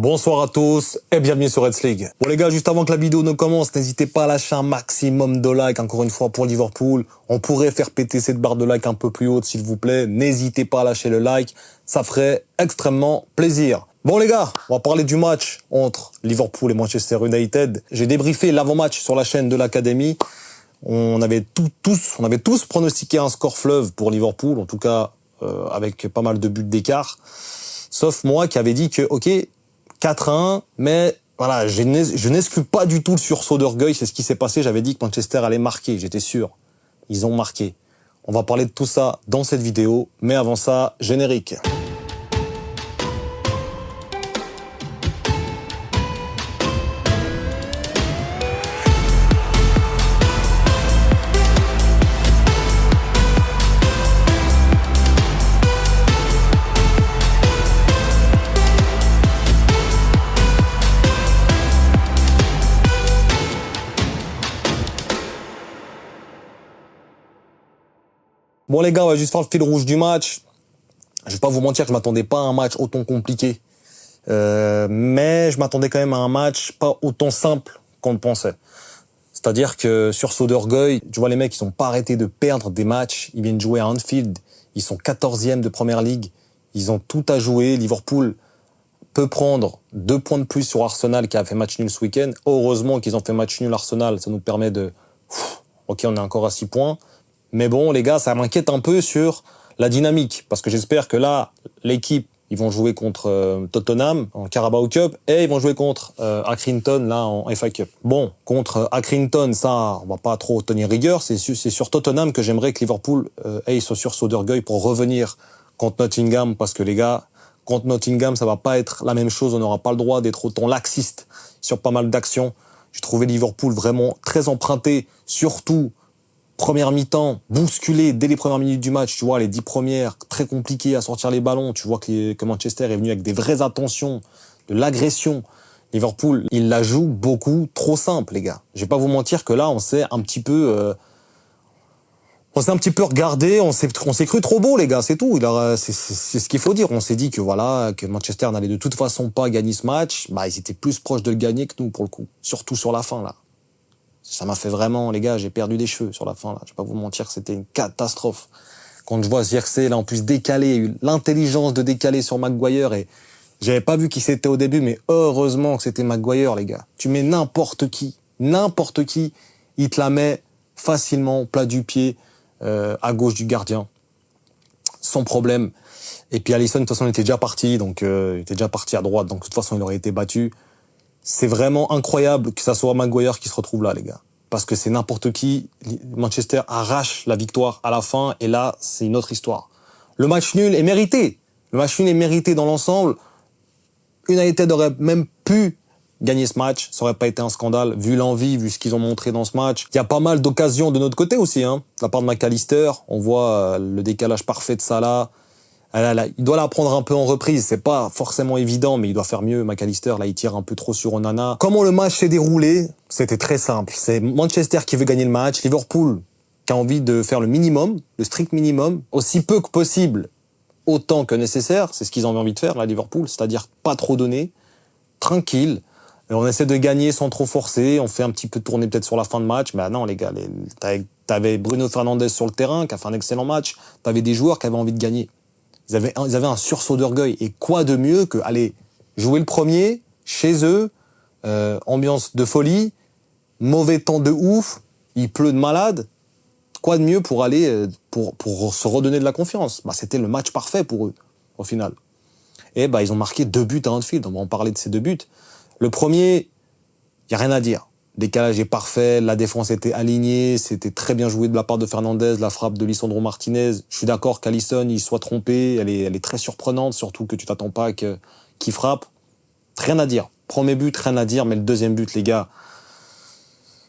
Bonsoir à tous et bienvenue sur Reds League. Bon les gars, juste avant que la vidéo ne commence, n'hésitez pas à lâcher un maximum de likes, encore une fois pour Liverpool. On pourrait faire péter cette barre de like un peu plus haute s'il vous plaît. N'hésitez pas à lâcher le like, ça ferait extrêmement plaisir. Bon les gars, on va parler du match entre Liverpool et Manchester United. J'ai débriefé l'avant-match sur la chaîne de l'Académie. On avait tous pronostiqué un score fleuve pour Liverpool, en tout cas avec pas mal de buts d'écart. Sauf moi qui avait dit que, ok, 4-1, mais voilà, je n'exclus pas du tout le sursaut d'orgueil, c'est ce qui s'est passé, j'avais dit que Manchester allait marquer, j'étais sûr. Ils ont marqué. On va parler de tout ça dans cette vidéo, mais avant ça, générique. Bon les gars, on va juste faire le fil rouge du match. Je vais pas vous mentir que je m'attendais pas à un match autant compliqué. Mais je m'attendais quand même à un match pas autant simple qu'on le pensait. C'est-à-dire que sursaut d'orgueil, tu vois les mecs, ils sont pas arrêtés de perdre des matchs. Ils viennent jouer à Anfield. Ils sont 14e de Première Ligue. Ils ont tout à jouer. Liverpool peut prendre 2 points de plus sur Arsenal qui a fait match nul ce week-end. Heureusement qu'ils ont fait match nul Arsenal. Ça nous permet de... Ok, on est encore à 6 points. Mais bon, les gars, ça m'inquiète un peu sur la dynamique. Parce que j'espère que là, l'équipe, ils vont jouer contre Tottenham en Carabao Cup et ils vont jouer contre Accrington, là, en FA Cup. Bon, contre Accrington, ça, on va pas trop tenir rigueur. C'est sur Tottenham que j'aimerais que Liverpool ait ce sursaut d'orgueil pour revenir contre Nottingham. Parce que les gars, contre Nottingham, ça va pas être la même chose. On n'aura pas le droit d'être autant laxiste sur pas mal d'actions. J'ai trouvé Liverpool vraiment très emprunté, surtout première mi-temps, bousculé dès les premières minutes du match, tu vois, les 10 premières, très compliqué à sortir les ballons, tu vois que Manchester est venu avec des vraies attentions, de l'agression. Liverpool, il la joue beaucoup trop simple, les gars. Je vais pas vous mentir que là, on s'est un petit peu regardé, on s'est cru trop beau, les gars, c'est tout. C'est ce qu'il faut dire. On s'est dit que voilà, que Manchester n'allait de toute façon pas gagner ce match. Bah, ils étaient plus proches de le gagner que nous, pour le coup. Surtout sur la fin, là. Ça m'a fait vraiment, les gars, j'ai perdu des cheveux sur la fin, là. Je vais pas vous mentir que c'était une catastrophe. Quand je vois Zirkzee, là, en plus décalé, eu l'intelligence de décaler sur Maguire et j'avais pas vu qui c'était au début, mais heureusement que c'était Maguire, les gars. Tu mets n'importe qui, il te la met facilement, plat du pied, à gauche du gardien. Sans problème. Et puis Alisson, de toute façon, il était déjà parti, donc, il était déjà parti à droite, donc de toute façon, il aurait été battu. C'est vraiment incroyable que ça soit Maguire qui se retrouve là, les gars. Parce que c'est n'importe qui. Manchester arrache la victoire à la fin. Et là, c'est une autre histoire. Le match nul est mérité. Le match nul est mérité dans l'ensemble. United aurait même pu gagner ce match. Ça aurait pas été un scandale, vu l'envie, vu ce qu'ils ont montré dans ce match. Il y a pas mal d'occasions de notre côté aussi, hein. De la part de McAllister. On voit le décalage parfait de Salah. Il doit la prendre un peu en reprise, c'est pas forcément évident, mais il doit faire mieux. McAllister, là, il tire un peu trop sur Onana. Comment le match s'est déroulé? C'était très simple. C'est Manchester qui veut gagner le match, Liverpool qui a envie de faire le minimum, le strict minimum, aussi peu que possible, autant que nécessaire. C'est ce qu'ils ont envie de faire, là, Liverpool, c'est-à-dire pas trop donner, tranquille. Et on essaie de gagner sans trop forcer, on fait un petit peu tourner peut-être sur la fin de match, mais non, les gars, t'avais Bruno Fernandes sur le terrain, qui a fait un excellent match, t'avais des joueurs qui avaient envie de gagner. Ils avaient un sursaut d'orgueil. Et quoi de mieux que aller jouer le premier, chez eux, ambiance de folie, mauvais temps de ouf, il pleut de malade. Quoi de mieux pour aller, pour se redonner de la confiance? Bah, c'était le match parfait pour eux, au final. Et bah, ils ont marqué 2 buts à Anfield. On va en parler de ces 2 buts. Le premier, il y a rien à dire. Le décalage est parfait, la défense était alignée, c'était très bien joué de la part de Fernandes, la frappe de Lisandro Martinez. Je suis d'accord qu'Alisson, il soit trompé, elle est très surprenante, surtout que tu t'attends pas qu'il frappe. Rien à dire. Premier but, rien à dire, mais le deuxième but, les gars,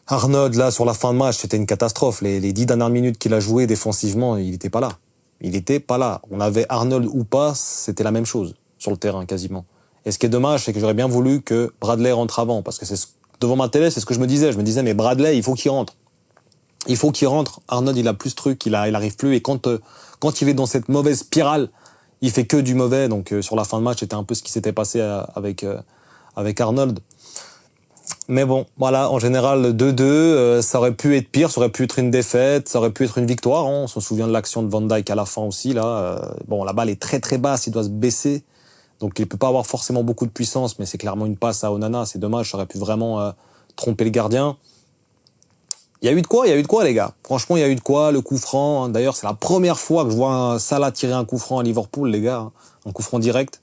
Arnold, là, sur la fin de match, c'était une catastrophe. Les 10 dernières minutes qu'il a joué défensivement, il était pas là. Il était pas là. On avait Arnold ou pas, c'était la même chose, sur le terrain, quasiment. Et ce qui est dommage, c'est que j'aurais bien voulu que Bradley rentre avant, parce que devant ma télé, c'est ce que je me disais. Je me disais, mais Bradley, il faut qu'il rentre. Il faut qu'il rentre. Arnold, il a plus de trucs, il arrive plus. Et quand il est dans cette mauvaise spirale, il fait que du mauvais. Donc, sur la fin de match, c'était un peu ce qui s'était passé avec avec Arnold. Mais bon, voilà, en général, 2-2, ça aurait pu être pire, ça aurait pu être une défaite, ça aurait pu être une victoire. Hein. On se souvient de l'action de Van Dijk à la fin aussi, là. Bon, la balle est très très basse, il doit se baisser. Donc il peut pas avoir forcément beaucoup de puissance, mais c'est clairement une passe à Onana. C'est dommage, ça aurait pu vraiment tromper le gardien. Il y a eu de quoi, les gars. Franchement, il y a eu de quoi, le coup franc. Hein. D'ailleurs, c'est la première fois que je vois Salah tirer un coup franc à Liverpool, les gars. Hein. Un coup franc direct.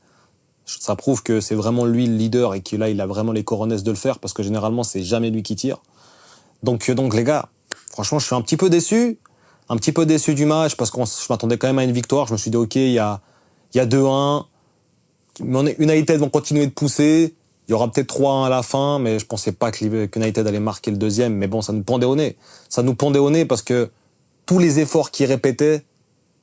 Ça prouve que c'est vraiment lui le leader et que là, il a vraiment les coronets de le faire parce que généralement, c'est jamais lui qui tire. Donc les gars, franchement, je suis un petit peu déçu du match parce que je m'attendais quand même à une victoire. Je me suis dit, ok, il y a 2-1. United vont continuer de pousser. Il y aura peut-être 3-1 à la fin, mais je pensais pas que United allait marquer le deuxième. Mais bon, ça nous pendait au nez. Ça nous pendait au nez parce que tous les efforts qu'ils répétaient,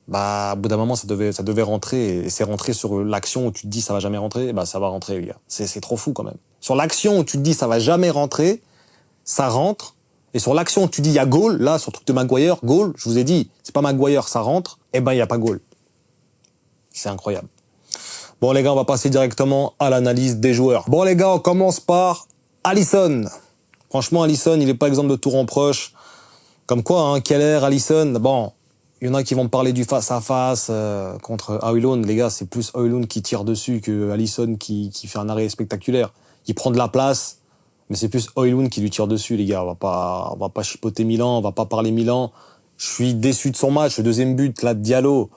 bah, au bout d'un moment, ça devait rentrer, et c'est rentré sur l'action où tu te dis ça va jamais rentrer, bah, ça va rentrer, les gars. C'est trop fou, quand même. Sur l'action où tu te dis ça va jamais rentrer, ça rentre. Et sur l'action où tu dis il y a goal, là, sur le truc de Maguire, goal, je vous ai dit, c'est pas Maguire, ça rentre, eh ben, il y a pas goal. C'est incroyable. Bon, les gars, on va passer directement à l'analyse des joueurs. Bon, les gars, on commence par Alisson. Franchement, Alisson, il est pas exemple de tout reproche. Comme quoi, hein, Keller, Alisson, bon, il y en a qui vont me parler du face-à-face contre Højlund. Les gars, c'est plus Højlund qui tire dessus que Alisson qui fait un arrêt spectaculaire. Il prend de la place, mais c'est plus Højlund qui lui tire dessus, les gars. On va pas chipoter Milan, on va pas parler Milan. Je suis déçu de son match. Le deuxième but, là, de Diallo.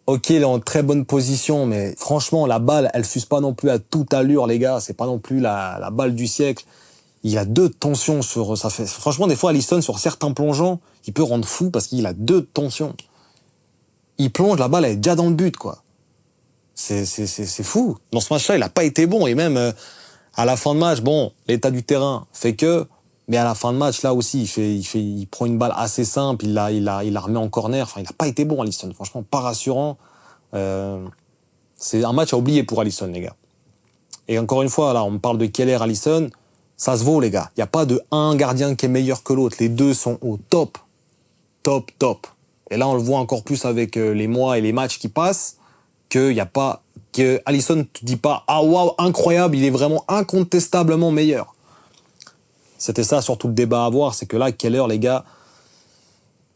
Ok, il est en très bonne position, mais franchement, la balle, elle fuse pas non plus à toute allure, les gars. C'est pas non plus la balle du siècle. Il y a 2 tensions sur ça fait. Franchement, des fois, Alisson, sur certains plongeants, il peut rendre fou parce qu'il a 2 tensions. Il plonge, la balle, elle est déjà dans le but, quoi. C'est fou. Dans ce match-là, il a pas été bon. Et même, à la fin de match, bon, l'état du terrain fait que, mais à la fin de match, là aussi, il prend une balle assez simple, il la remet en corner. Enfin, il a pas été bon, Alisson. Franchement, pas rassurant. C'est un match à oublier pour Alisson, les gars. Et encore une fois, là, on me parle de Keller, Alisson. Ça se vaut, les gars. Il n'y a pas de un gardien qui est meilleur que l'autre. Les deux sont au top. Top, top. Et là, on le voit encore plus avec les mois et les matchs qui passent, que Alisson te dit pas, ah waouh, incroyable, il est vraiment incontestablement meilleur. C'était ça surtout le débat à avoir, c'est que là, Keller, les gars,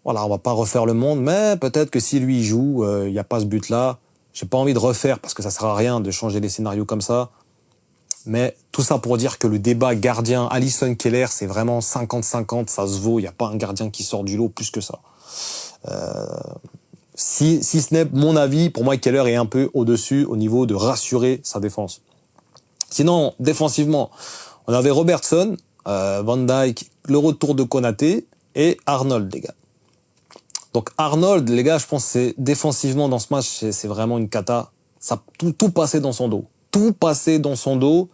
voilà, on va pas refaire le monde, mais peut-être que si lui joue, il n'y a pas ce but-là. J'ai pas envie de refaire parce que ça sert à rien de changer les scénarios comme ça. Mais tout ça pour dire que le débat gardien Alisson-Keller, c'est vraiment 50-50, ça se vaut. Il n'y a pas un gardien qui sort du lot plus que ça. Si ce n'est mon avis, pour moi, Keller est un peu au-dessus au niveau de rassurer sa défense. Sinon, défensivement, on avait Robertson, Van Dijk, le retour de Konaté et Arnold, les gars. Donc Arnold, les gars, je pense que c'est défensivement dans ce match, c'est vraiment une cata. Ça tout passait dans son dos. Tout passait dans son dos.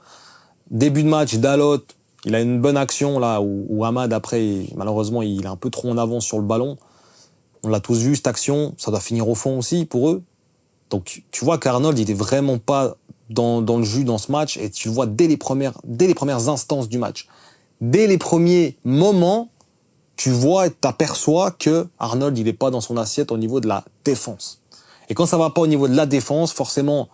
Début de match, Dalot, il a une bonne action là où Ahmad après malheureusement il est un peu trop en avance sur le ballon. On l'a tous vu cette action, ça doit finir au fond aussi pour eux. Donc tu vois qu'Arnold il est vraiment pas dans le jus dans ce match et tu le vois dès les premières instances du match. Dès les premiers moments, tu vois et t'aperçois que Arnold il est pas dans son assiette au niveau de la défense. Et quand ça va pas au niveau de la défense, forcément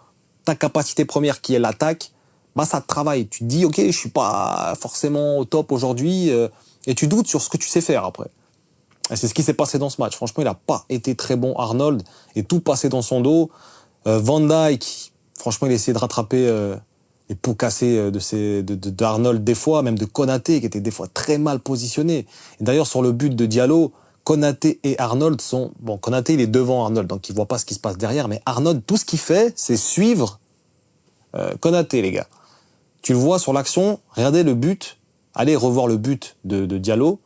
ta capacité première qui est l'attaque, bah ça te travaille. Tu te dis ok, je suis pas forcément au top aujourd'hui et tu doutes sur ce que tu sais faire après. Et c'est ce qui s'est passé dans ce match. Franchement, il a pas été très bon Arnold et tout passé dans son dos. Van Dijk, franchement, il a essayé de rattraper les pots cassés d'Arnold des fois, même de Konaté qui était des fois très mal positionné. Et d'ailleurs sur le but de Diallo, Konaté et Arnold sont bon. Konaté il est devant Arnold donc il voit pas ce qui se passe derrière, mais Arnold tout ce qu'il fait c'est suivre Konaté les gars. Tu le vois sur l'action, regardez le but, allez revoir le but de Diallo.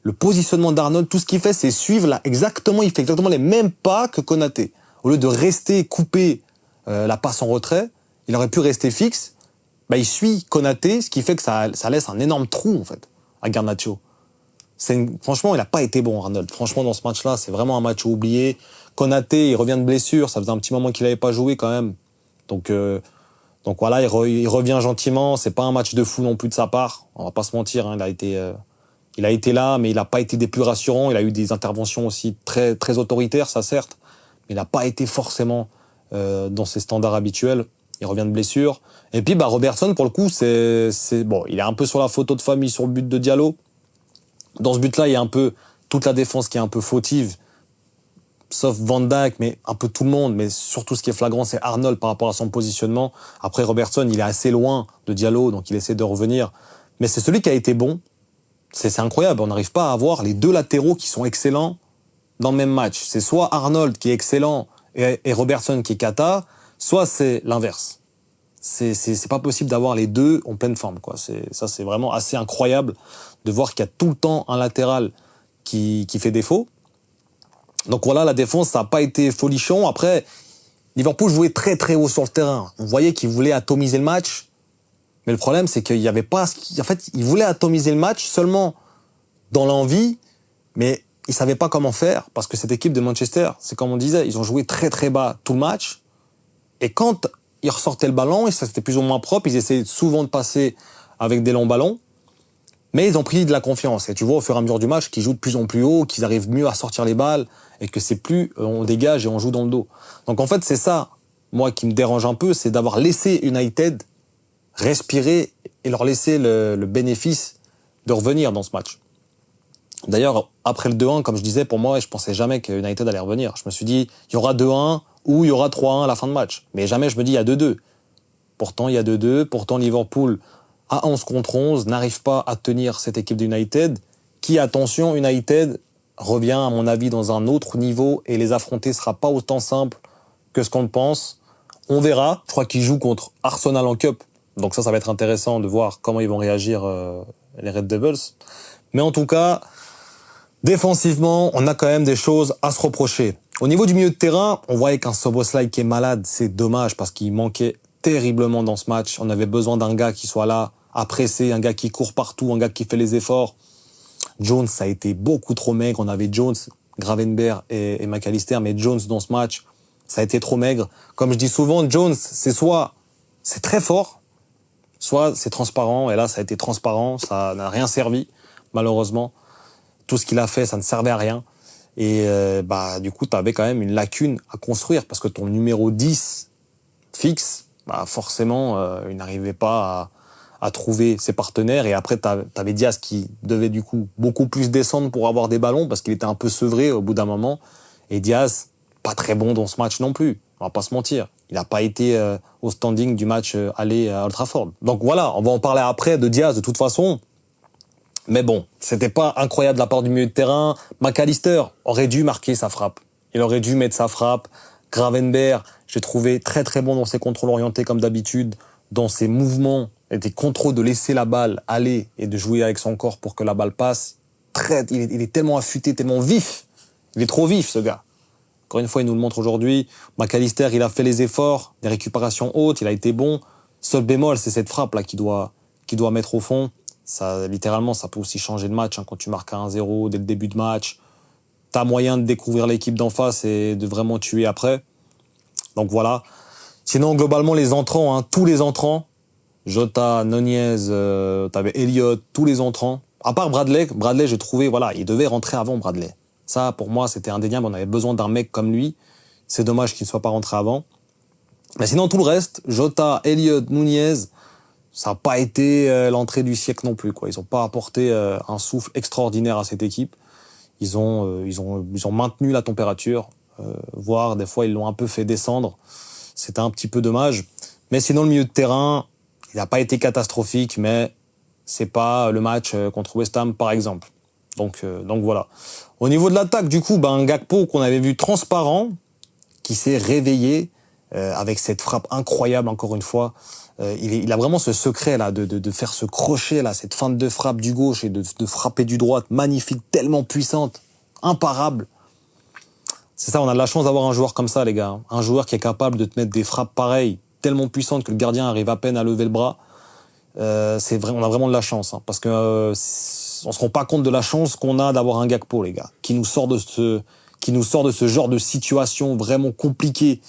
Le positionnement d'Arnold, tout ce qu'il fait, c'est suivre là exactement, il fait exactement les mêmes pas que Konaté. Au lieu de rester couper la passe en retrait, il aurait pu rester fixe. Bah il suit Konaté, ce qui fait que ça laisse un énorme trou en fait à Garnacho. Franchement, il a pas été bon Arnold. Franchement, dans ce match-là, c'est vraiment un match oublié. Konaté, il revient de blessure, ça faisait un petit moment qu'il avait pas joué quand même. Donc voilà, il revient gentiment. C'est pas un match de fou non plus de sa part. On va pas se mentir, hein, il a été là, mais il a pas été des plus rassurants. Il a eu des interventions aussi très très autoritaires, ça certes, mais il a pas été forcément dans ses standards habituels. Il revient de blessure. Et puis, Robertson, pour le coup, bon, il est un peu sur la photo de famille sur le but de Diallo. Dans ce but-là, il y a un peu toute la défense qui est un peu fautive. Sauf Van Dijk, mais un peu tout le monde. Mais surtout, ce qui est flagrant, c'est Arnold par rapport à son positionnement. Après, Robertson, il est assez loin de Diallo, donc il essaie de revenir. Mais c'est celui qui a été bon. C'est incroyable. On n'arrive pas à avoir les deux latéraux qui sont excellents dans le même match. C'est soit Arnold qui est excellent et Robertson qui est cata, soit c'est l'inverse. C'est pas possible d'avoir les deux en pleine forme, quoi. C'est vraiment assez incroyable de voir qu'il y a tout le temps un latéral qui fait défaut. Donc voilà, la défense, ça n'a pas été folichon. Après, Liverpool jouait très très haut sur le terrain. On voyait qu'ils voulaient atomiser le match. Mais le problème, c'est qu'il n'y avait pas... En fait, ils voulaient atomiser le match seulement dans l'envie, mais ils ne savaient pas comment faire, parce que cette équipe de Manchester, c'est comme on disait, ils ont joué très très bas tout le match. Et quand ils ressortaient le ballon, et ça c'était plus ou moins propre, ils essayaient souvent de passer avec des longs ballons. Mais ils ont pris de la confiance. Et tu vois, au fur et à mesure du match, qu'ils jouent de plus en plus haut, qu'ils arrivent mieux à sortir les balles, et que c'est plus, on dégage et on joue dans le dos. Donc en fait, c'est ça, moi, qui me dérange un peu, c'est d'avoir laissé United respirer et leur laisser le bénéfice de revenir dans ce match. D'ailleurs, après le 2-1, comme je disais, pour moi, je pensais jamais que United allait revenir. Je me suis dit, il y aura 2-1 ou il y aura 3-1 à la fin de match. Mais jamais je me dis, il y a 2-2. Pourtant, il y a 2-2. Pourtant, Liverpool, à 11 contre 11, n'arrive pas à tenir cette équipe d'United, qui, attention, United revient, à mon avis, dans un autre niveau et les affronter sera pas autant simple que ce qu'on le pense. On verra. Je crois qu'ils jouent contre Arsenal en Cup. Donc ça va être intéressant de voir comment ils vont réagir, les Red Devils. Mais en tout cas, défensivement, on a quand même des choses à se reprocher. Au niveau du milieu de terrain, on voyait qu'un Szoboszlai qui est malade, c'est dommage parce qu'il manquait terriblement dans ce match. On avait besoin d'un gars qui soit là, à presser, un gars qui court partout, un gars qui fait les efforts. Jones, ça a été beaucoup trop maigre. On avait Jones, Gravenberch et McAllister, mais Jones dans ce match, ça a été trop maigre. Comme je dis souvent, Jones, c'est très fort, soit c'est transparent, et là ça a été transparent, ça n'a rien servi, malheureusement. Tout ce qu'il a fait, ça ne servait à rien. Et du coup, tu avais quand même une lacune à construire, parce que ton numéro 10 fixe, forcément, il n'arrivait pas à trouver ses partenaires. Et après, tu avais Diaz qui devait du coup beaucoup plus descendre pour avoir des ballons, parce qu'il était un peu sevré au bout d'un moment. Et Diaz, pas très bon dans ce match non plus, on va pas se mentir. Il n'a pas été au standing du match aller à Old Trafford. Donc voilà, on va en parler après de Diaz de toute façon. Mais bon, c'était pas incroyable de la part du milieu de terrain. McAllister aurait dû marquer sa frappe. Il aurait dû mettre sa frappe. Gravenberch, j'ai trouvé très très bon dans ses contrôles orientés comme d'habitude, dans ses mouvements et des contrôles de laisser la balle aller et de jouer avec son corps pour que la balle passe. Il est tellement affûté, tellement vif. Il est trop vif, ce gars. Encore une fois, il nous le montre aujourd'hui. McAllister, il a fait les efforts, des récupérations hautes, il a été bon. Seul bémol, c'est cette frappe là qu'il doit mettre au fond. Ça, littéralement, ça peut aussi changer le match, hein, quand tu marques 1-0 dès le début de match. T'as moyen de découvrir l'équipe d'en face et de vraiment tuer après. Donc voilà. Sinon, globalement, les entrants, hein, tous les entrants, Jota, Nunez, t'avais Elliott, tous les entrants. À part Bradley, j'ai trouvé, voilà, il devait rentrer avant Bradley. Ça, pour moi, c'était indéniable. On avait besoin d'un mec comme lui. C'est dommage qu'il ne soit pas rentré avant. Mais sinon, tout le reste, Jota, Elliott, Nunez, ça n'a pas été l'entrée du siècle non plus, quoi. Ils n'ont pas apporté un souffle extraordinaire à cette équipe. Ils ont maintenu la température, voire des fois ils l'ont un peu fait descendre. C'était un petit peu dommage. Mais sinon, le milieu de terrain, il n'a pas été catastrophique, mais c'est pas le match contre West Ham, par exemple. Donc voilà. Au niveau de l'attaque, du coup, un Gakpo qu'on avait vu transparent, qui s'est réveillé avec cette frappe incroyable, encore une fois. Il a vraiment ce secret là de faire ce crochet là, cette feinte de frappe du gauche et de frapper du droite, magnifique, tellement puissante, imparable. C'est ça, on a de la chance d'avoir un joueur comme ça, les gars. Un joueur qui est capable de te mettre des frappes pareilles, tellement puissantes que le gardien arrive à peine à lever le bras. C'est vrai, on a vraiment de la chance, hein, parce que on se rend pas compte de la chance qu'on a d'avoir un Gakpo, les gars, qui nous sort de ce genre de situation vraiment compliquée,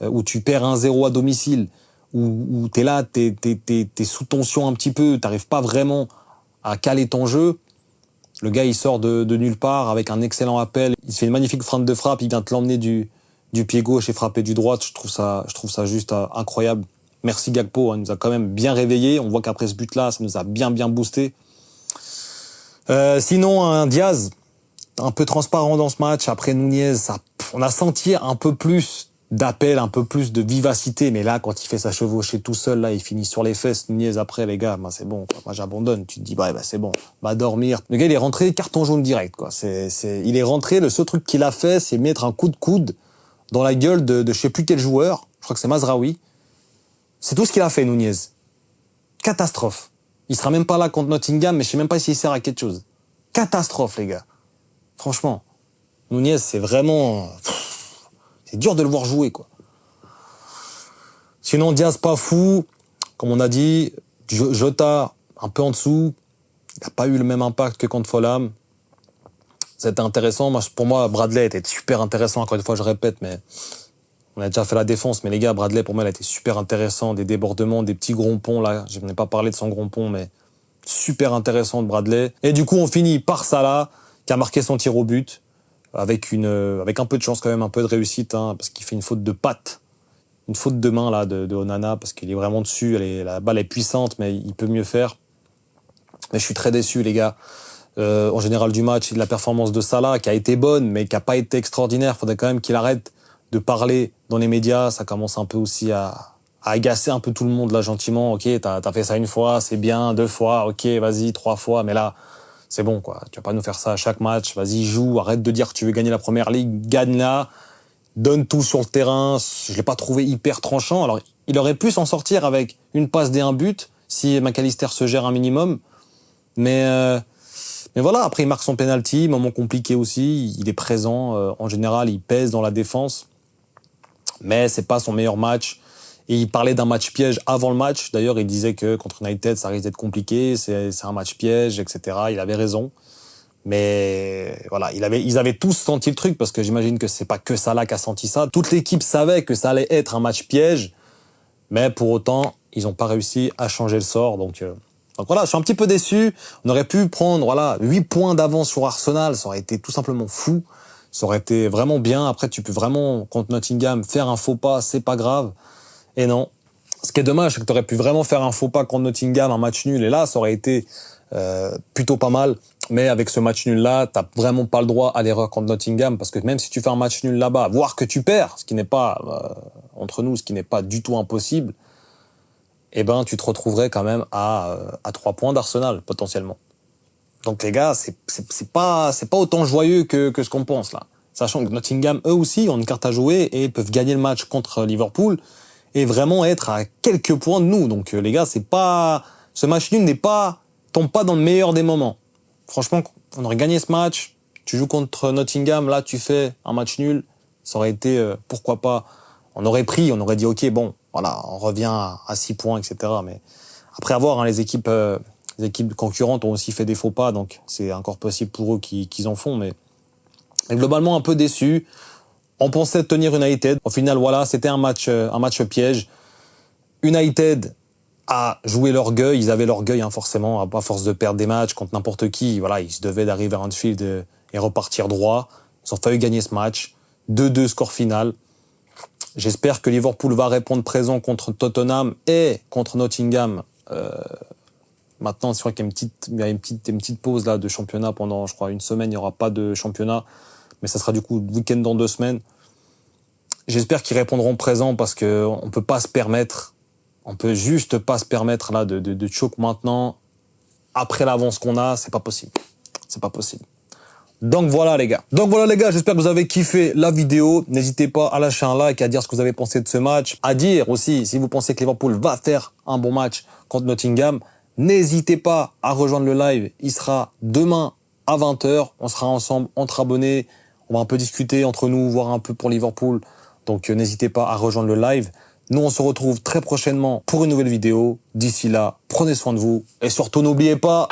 où tu perds 1-0 à domicile, où t'es là, t'es sous tension un petit peu, t'arrives pas vraiment à caler ton jeu. Le gars, il sort de nulle part avec un excellent appel. Il se fait une magnifique feinte de frappe, il vient te l'emmener du pied gauche et frapper du droite. Je trouve ça juste incroyable. Merci Gakpo, hein, il nous a quand même bien réveillé. On voit qu'après ce but-là, ça nous a bien boosté. Sinon, un Diaz, un peu transparent dans ce match. Après Nunez, on a senti un peu plus d'appel, un peu plus de vivacité. Mais là, quand il fait sa chevauchée tout seul, là, il finit sur les fesses. Nunez après, les gars, bah, c'est bon, quoi. Moi, j'abandonne. Tu te dis, bah, c'est bon, va dormir. Le gars, il est rentré, carton jaune direct, quoi. Il est rentré, le seul truc qu'il a fait, c'est mettre un coup de coude dans la gueule de je sais plus quel joueur. Je crois que c'est Mazraoui. C'est tout ce qu'il a fait, Nunez. Catastrophe. Il sera même pas là contre Nottingham, mais je sais même pas s'il sert à quelque chose. Catastrophe, les gars. Franchement. Nunez, c'est vraiment... C'est dur de le voir jouer, quoi. Sinon, Diaz, pas fou. Comme on a dit, Jota, un peu en dessous. Il n'a pas eu le même impact que contre Fulham. C'était intéressant. Pour moi, Bradley était super intéressant. Encore une fois, je répète, mais on a déjà fait la défense. Mais les gars, Bradley, pour moi, il a été super intéressant. Des débordements, des petits grompons, là. Je n'ai pas parlé de son grompon, mais super intéressant de Bradley. Et du coup, on finit par Salah, qui a marqué son tir au but. Avec un peu de chance quand même, un peu de réussite, hein, parce qu'il fait une faute de patte. Une faute de main, là, de Onana, parce qu'il est vraiment dessus. La balle est puissante, mais il peut mieux faire. Mais je suis très déçu, les gars. En général du match et de la performance de Salah, qui a été bonne, mais qui a pas été extraordinaire. Faudrait quand même qu'il arrête de parler dans les médias. Ça commence un peu aussi à agacer un peu tout le monde, là, gentiment. Ok, t'as fait ça une fois, c'est bien, 2 fois, ok, vas-y, 3 fois, mais là, c'est bon, quoi. Tu vas pas nous faire ça à chaque match. Vas-y, joue, arrête de dire que tu veux gagner la Première Ligue, gagne-la, donne tout sur le terrain. Je l'ai pas trouvé hyper tranchant. Alors, il aurait pu s'en sortir avec une passe et un but, si McAllister se gère un minimum. Mais voilà, après il marque son penalty, moment compliqué aussi, il est présent, en général il pèse dans la défense, mais c'est pas son meilleur match. Et il parlait d'un match piège avant le match, d'ailleurs il disait que contre United ça risque d'être compliqué, c'est un match piège, etc. Il avait raison, mais voilà, ils avaient tous senti le truc, parce que j'imagine que c'est pas que Salah qui a senti ça, toute l'équipe savait que ça allait être un match piège, mais pour autant ils ont pas réussi à changer le sort, donc voilà, je suis un petit peu déçu. On aurait pu prendre 8 points d'avance sur Arsenal, ça aurait été tout simplement fou. Ça aurait été vraiment bien. Après, tu peux vraiment, contre Nottingham, faire un faux pas, c'est pas grave. Et non. Ce qui est dommage, c'est que tu aurais pu vraiment faire un faux pas contre Nottingham, un match nul. Et là, ça aurait été plutôt pas mal. Mais avec ce match nul-là, t'as vraiment pas le droit à l'erreur contre Nottingham, parce que même si tu fais un match nul là-bas, voire que tu perds, ce qui n'est pas, entre nous, ce qui n'est pas du tout impossible, eh ben, tu te retrouverais quand même à 3 points d'Arsenal, potentiellement. Donc, les gars, c'est pas autant joyeux que ce qu'on pense, là. Sachant que Nottingham, eux aussi, ont une carte à jouer et peuvent gagner le match contre Liverpool et vraiment être à quelques points de nous. Donc, les gars, ce match nul tombe pas dans le meilleur des moments. Franchement, on aurait gagné ce match. Tu joues contre Nottingham, là, tu fais un match nul. Ça aurait été, pourquoi pas, on aurait dit, ok, bon, voilà, on revient à 6 points, etc. Mais après avoir, hein, les équipes concurrentes ont aussi fait des faux pas, donc c'est encore possible pour eux qu'ils en font. Mais globalement, un peu déçu. On pensait tenir United. Au final, voilà, c'était un match piège. United a joué l'orgueil. Ils avaient l'orgueil, hein, forcément, à force de perdre des matchs contre n'importe qui. Voilà, ils se devaient d'arriver à Anfield et repartir droit. Ils ont failli gagner ce match. 2-2 score final. J'espère que Liverpool va répondre présent contre Tottenham et contre Nottingham. Maintenant, c'est vrai qu'il y a une petite pause là de championnat pendant, je crois, une semaine. Il n'y aura pas de championnat, mais ça sera du coup le week-end dans 2 semaines. J'espère qu'ils répondront présent, parce que on peut juste pas se permettre là de choc maintenant après l'avance qu'on a. C'est pas possible. Donc voilà les gars, j'espère que vous avez kiffé la vidéo. N'hésitez pas à lâcher un like, à dire ce que vous avez pensé de ce match, à dire aussi si vous pensez que Liverpool va faire un bon match contre Nottingham. N'hésitez pas à rejoindre le live, il sera demain à 20h, on sera ensemble entre abonnés, on va un peu discuter entre nous, voir un peu pour Liverpool. Donc n'hésitez pas à rejoindre le live. Nous on se retrouve très prochainement pour une nouvelle vidéo. D'ici là, prenez soin de vous et surtout n'oubliez pas...